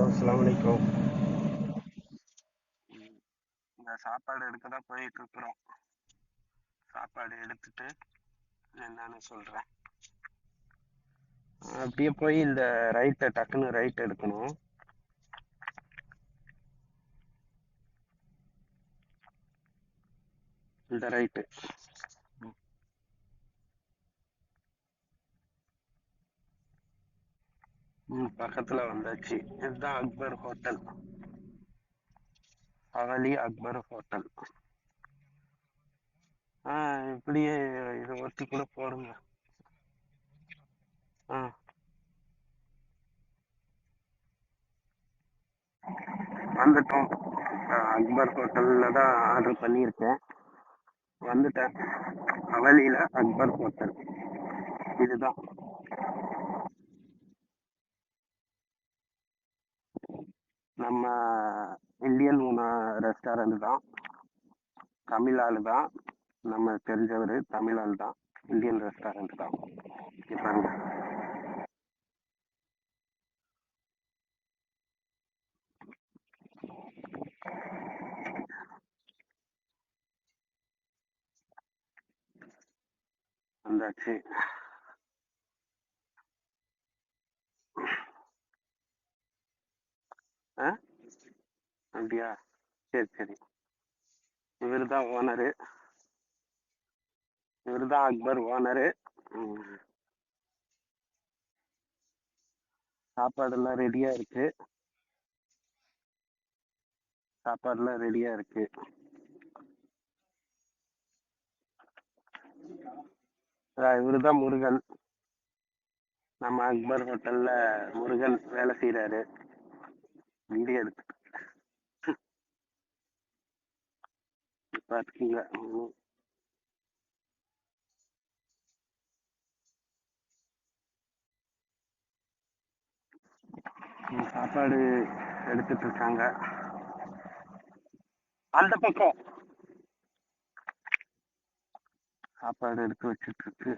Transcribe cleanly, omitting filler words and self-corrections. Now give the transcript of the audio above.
அஸ்ஸலாமு அலைக்கும். இந்த சாப்பாடு எடுக்க தான் போயிட்டு இருக்கிறோம். சாப்பாடு எடுத்துட்டு என்னன்னு சொல்றேன். அப்படியே போய் இந்த டக்குன்னு ரைட் எடுக்கணும். இந்த ரைட்டு. பக்கத்துல வந்தாச்சு. இதுதான் அக்பர் ஹோட்டல். அவலி அக்பர் ஹோட்டல். இப்படியே இதை ஒட்டி கூட போடுங்க. வந்துட்டோம். அக்பர் ஹோட்டல்ல தான் ஆர்டர் பண்ணியிருக்கேன். வந்துட்டேன். அவலியில அக்பர் ஹோட்டல் இதுதான். நம்ம இந்தியன் ரெஸ்டாரண்ட் தான். தமிழ் ஆளு தான். நம்ம தெரிஞ்சவர் தமிழ் ஆள் தான். இந்தியன் ரெஸ்டாரண்ட் தான். பாருங்க. வந்தாச்சு. அப்படியா? சரி சரி. இவர் தான் ஓனரு. இவர் தான் அக்பர் ஓனரு. சாப்பாடெல்லாம் ரெடியா இருக்கு. சாப்பாடுலாம் ரெடியா இருக்கு. இவரு தான் முருகன். நம்ம அக்பர் ஹோட்டல்ல முருகன் வேலை செய்யறாரு. வீடியோ எடுத்து பாத்துக்கீங்க. சாப்பாடு எடுத்துட்டு இருக்காங்க. அந்த பக்கம் சாப்பாடு எடுத்து வச்சிட்டு இருக்கு.